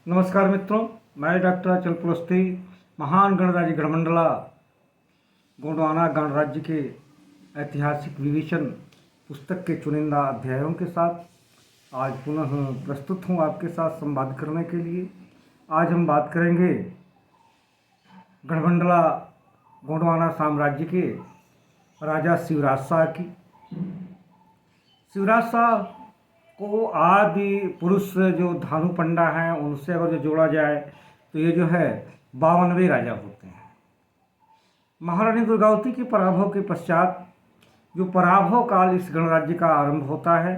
नमस्कार मित्रों, मैं डॉक्टर अचल पुलस्ती महान गणराज्य गणमंडला गोंडवाना गणराज्य के ऐतिहासिक विवेचन पुस्तक के चुनिंदा अध्यायों के साथ आज पुनः प्रस्तुत हूँ आपके साथ संवाद करने के लिए। आज हम बात करेंगे गणमंडला गोंडवाना साम्राज्य के राजा शिवराज शाह की। शिवराज शाह को आदि पुरुष जो धानु पंडा हैं उनसे अगर जो जोड़ा जाए तो ये जो है 52वें राजा होते हैं। महारानी दुर्गावती के पराभव के पश्चात जो पराभव काल इस गणराज्य का आरंभ होता है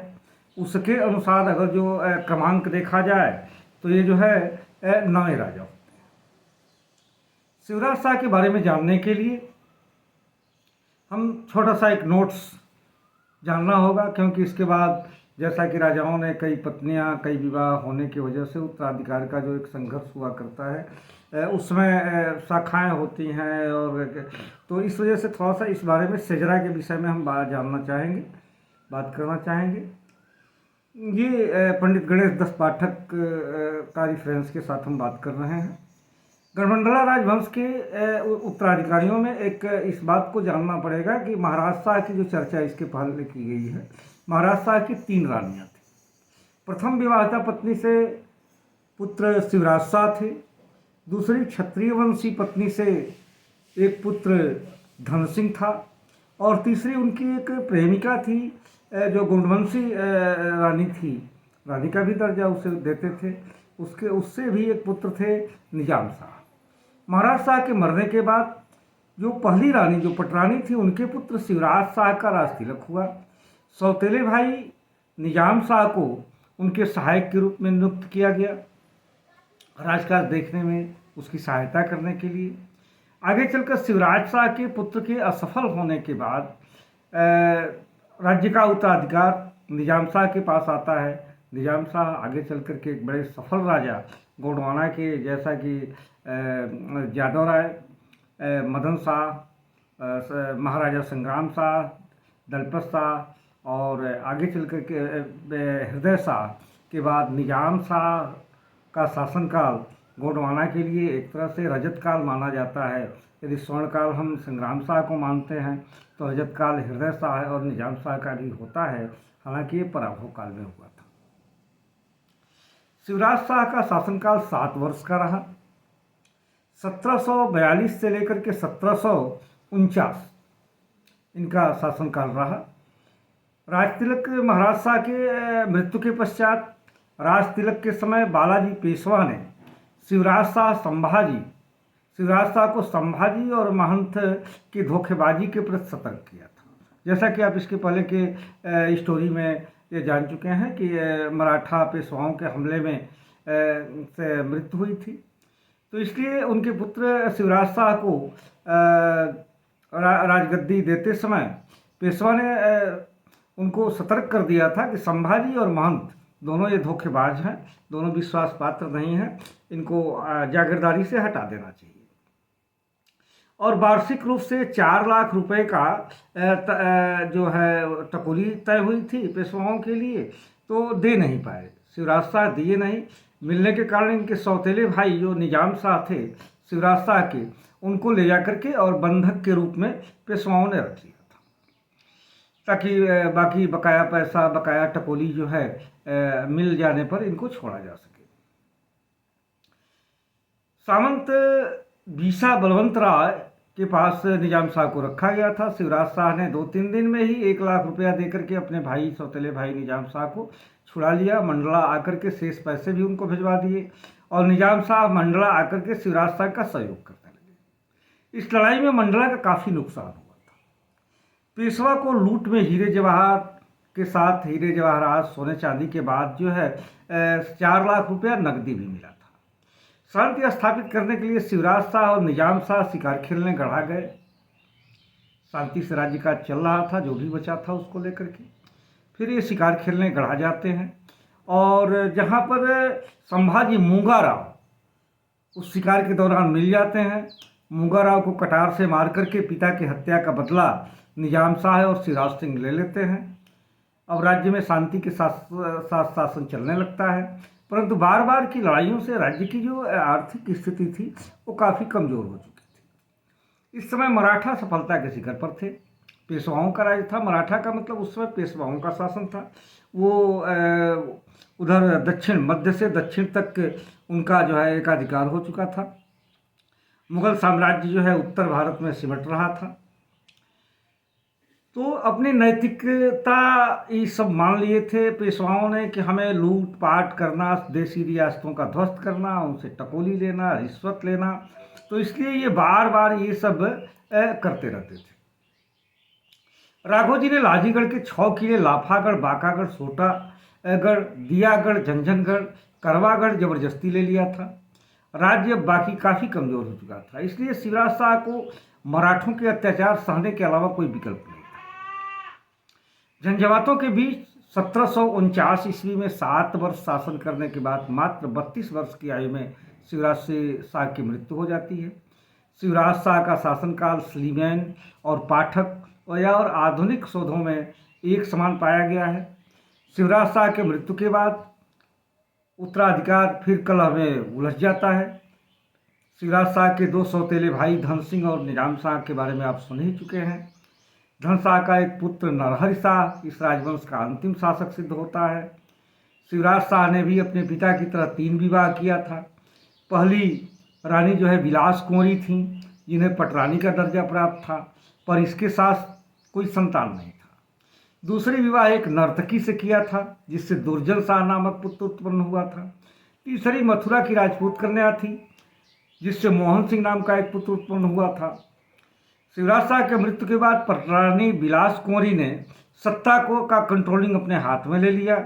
उसके अनुसार अगर जो क्रमांक देखा जाए तो ये जो है 9वें राजा होते हैं। शिवराज शाह के बारे में जानने के लिए हम छोटा सा एक नोट्स जानना होगा, क्योंकि इसके बाद जैसा कि राजाओं ने कई पत्नियां, कई विवाह होने की वजह से उत्तराधिकार का जो एक संघर्ष हुआ करता है उसमें शाखाएं होती हैं, और तो इस वजह से थोड़ा सा इस बारे में सेजरा के विषय में हम बात करना चाहेंगे। ये पंडित गणेश दत्त पाठक का रिफरेंस के साथ हम बात कर रहे हैं। गणमंडला राजवंश के उत्तराधिकारियों में एक इस बात को जानना पड़ेगा कि महाराज शाह की जो चर्चा इसके पहले की गई है, महाराज शाह की 3 रानियाँ थी। प्रथम विवाहिता पत्नी से पुत्र शिवराज शाह थे, दूसरी क्षत्रिय वंशी पत्नी से एक पुत्र धन सिंह था, और तीसरी उनकी एक प्रेमिका थी जो गोंडवंशी रानी थी। रानी का भी दर्जा उसे देते थे। उससे भी एक पुत्र थे निजाम शाह। महाराज शाह के मरने के बाद जो पहली रानी जो पटरानी थी उनके पुत्र शिवराज शाह का राज तिलक हुआ। सौतेले भाई निजाम शाह को उनके सहायक के रूप में नियुक्त किया गया, राजकाज देखने में उसकी सहायता करने के लिए। आगे चलकर शिवराज शाह के पुत्र के असफल होने के बाद राज्य का उत्तराधिकार निजाम शाह के पास आता है। निजाम शाह आगे चलकर के एक बड़े सफल राजा गोंडवाना के, जैसा कि यादव राय, मदन शाह, महाराजा संग्राम शाह, दलपत शाह और आगे चलकर के हृदय शाह के बाद निजाम शाह का शासनकाल गोंडवाना के लिए एक तरह से रजत काल माना जाता है। यदि स्वर्ण काल हम संग्राम शाह को मानते हैं तो रजत काल हृदय शाह और निजाम शाह का भी होता है, हालांकि ये पराभव काल में हुआ था। शिवराज शाह का शासनकाल 7 वर्ष का रहा। 1742 से लेकर के 1749 इनका शासनकाल रहा। राजतिलक महाराज शाह के मृत्यु के पश्चात राजतिलक के समय बालाजी पेशवा ने शिवराज शाह को संभाजी और महंत की धोखेबाजी के प्रति सतर्क किया था। जैसा कि आप इसके पहले के स्टोरी में ये जान चुके हैं कि मराठा पेशवाओं के हमले में से मृत्यु हुई थी, तो इसलिए उनके पुत्र शिवराज शाह को राजगद्दी देते समय पेशवा ने उनको सतर्क कर दिया था कि संभाजी और महंत दोनों ये धोखेबाज हैं, दोनों विश्वास पात्र नहीं हैं, इनको जागीरदारी से हटा देना चाहिए। और वार्षिक रूप से 4 लाख रुपए का जो है टकोली तय हुई थी पेशवाओं के लिए, तो दे नहीं पाए। शिवराज शाह दिए नहीं, मिलने के कारण इनके सौतेले भाई जो निजाम शाह थे शिवराज शाह के, उनको ले जा करके और बंधक के रूप में पेशवाओं ने रख लिया था, ताकि बाकी बकाया पैसा, बकाया टकोली जो है मिल जाने पर इनको छोड़ा जा सके। सामंत बीसा बलवंत राय के पास निजाम शाह को रखा गया था। शिवराज शाह ने 2-3 दिन में ही 1 लाख रुपया देकर के अपने भाई, सौतेले भाई निजाम शाह को छुड़ा लिया। मंडला आकर के शेष पैसे भी उनको भिजवा दिए, और निजाम शाह मंडला आकर के शिवराज शाह का सहयोग करने लगे। इस लड़ाई में मंडला का काफ़ी नुकसान हुआ था। पेशवा को लूट में हीरे जवाहरात के साथ हीरे जवाहरात, सोने चांदी के बाद जो है 4 लाख रुपया नकदी भी मिला था। शांति स्थापित करने के लिए शिवराज शाह और निजाम शाह शिकार खेलने गढ़ा गए। शांति से राज्य का चल रहा था, जो भी बचा था उसको लेकर के फिर ये शिकार खेलने गढ़ा जाते हैं। और जहाँ पर संभाजी मूंगा राव उस शिकार के दौरान मिल जाते हैं। मूंगा राव को कटार से मार करके पिता की हत्या का बदला निजाम शाह और शिवराज सिंह ले लेते हैं। अब राज्य में शांति के साथ शासन चलने लगता है। परंतु बार बार की लड़ाइयों से राज्य की जो आर्थिक स्थिति थी वो काफ़ी कमज़ोर हो चुकी थी। इस समय मराठा सफलता के शिखर पर थे। पेशवाओं का राज था। मराठा का मतलब उस समय पेशवाओं का शासन था। वो उधर दक्षिण, मध्य से दक्षिण तक उनका जो है एकाधिकार हो चुका था। मुगल साम्राज्य जो है उत्तर भारत में सिमट रहा था। तो अपनी नैतिकता ये सब मान लिए थे पेशवाओं ने कि हमें लूट पाट करना, देसी रियासतों का ध्वस्त करना, उनसे टकोली लेना, रिश्वत लेना, तो इसलिए ये बार बार ये सब करते रहते थे। राघोजी ने लाजीगढ़ के 6 किले लाफागढ़, बाकागढ़, सोटागढ़, दियागढ़, झंझनगढ़, करवागढ़ जबरदस्ती ले लिया था। राज्य बाकी काफ़ी कमज़ोर हो चुका था। इसलिए शिवराज शाह को मराठों के अत्याचार सहने के अलावा कोई विकल्प नहीं था। झंझावातों के बीच 1749 ईस्वी में 7 वर्ष शासन करने के बाद मात्र 32 वर्ष की आयु में शिवराज शाह की मृत्यु हो जाती है। शिवराज शाह का शासनकाल स्लीमैन और पाठक और आधुनिक शोधों में एक समान पाया गया है। शिवराज शाह के मृत्यु के बाद उत्तराधिकार फिर कलह में उलझ जाता है। शिवराज शाह के 2 सौतेले भाई धन सिंह और निजाम शाह के बारे में आप सुन ही चुके हैं। धन शाह का एक पुत्र नरहरि शाह इस राजवंश का अंतिम शासक सिद्ध होता है। शिवराज शाह ने भी अपने पिता की तरह 3 विवाह किया था। पहली रानी जो है विलास कुंवरी थी, जिन्हें पटरानी का दर्जा प्राप्त था, पर इसके साथ कोई संतान नहीं था। दूसरी विवाह एक नर्तकी से किया था, जिससे दुर्जन शाह नामक पुत्र उत्पन्न हुआ था। तीसरी मथुरा की राजपूत कन्या थी, जिससे मोहन सिंह नाम का एक पुत्र उत्पन्न हुआ था। शिवराज शाह के मृत्यु के बाद पटरानी विलास कुंवरी ने सत्ता का कंट्रोलिंग अपने हाथ में ले लिया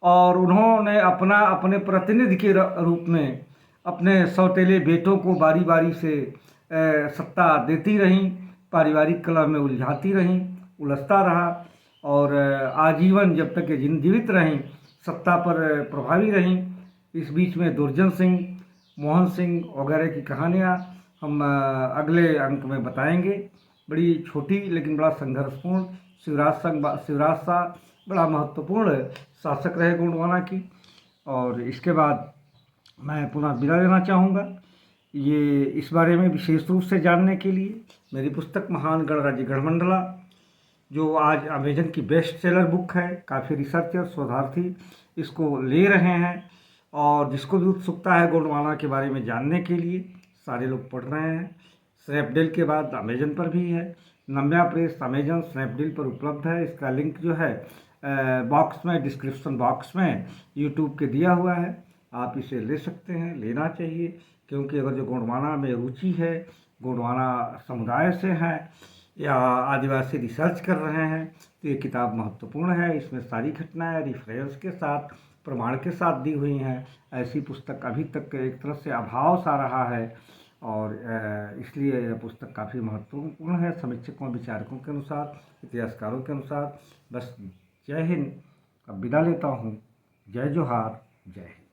और उन्होंने अपने प्रतिनिधि के रूप में अपने सौतेले बेटों को बारी बारी से सत्ता देती रहीं, पारिवारिक कलह में उलझाती रहीं, उलझता रहा और आजीवन जब तक ये जीवित रहीं सत्ता पर प्रभावी रहीं। इस बीच में दुर्जन सिंह, मोहन सिंह वगैरह की कहानियाँ हम अगले अंक में बताएंगे। बड़ी छोटी लेकिन बड़ा संघर्षपूर्ण शिवराज शाह बड़ा महत्वपूर्ण शासक रहे गोंडवाना की। और इसके बाद मैं पुनः विदा लेना चाहूँगा। ये इस बारे में विशेष रूप से जानने के लिए मेरी पुस्तक महान गणराज्य गढ़मंडला, जो आज अमेजन की बेस्ट सेलर बुक है, काफ़ी रिसर्चर शोधार्थी इसको ले रहे हैं और जिसको भी उत्सुकता है गोंडवाना के बारे में जानने के लिए सारे लोग पढ़ रहे हैं। स्नैपडील के बाद अमेजन पर भी है। नम्या प्रेस अमेजन स्नैपडील पर उपलब्ध है। इसका लिंक जो है बॉक्स में, डिस्क्रिप्शन बॉक्स में यूट्यूब के दिया हुआ है। आप इसे ले सकते हैं, लेना चाहिए, क्योंकि अगर जो गोंडवाना में रुचि है, गोंडवाना समुदाय से हैं या आदिवासी रिसर्च कर रहे हैं, तो ये किताब महत्वपूर्ण है। इसमें सारी घटनाएं रेफरेंस के साथ, प्रमाण के साथ दी हुई हैं। ऐसी पुस्तक अभी तक एक तरह से अभाव सा रहा है और इसलिए यह पुस्तक काफ़ी महत्वपूर्ण है समीक्षकों विचारकों के अनुसार, इतिहासकारों के अनुसार। बस जय हिंद, अब विदा लेता हूँ। जय जोहार, जय हिंद।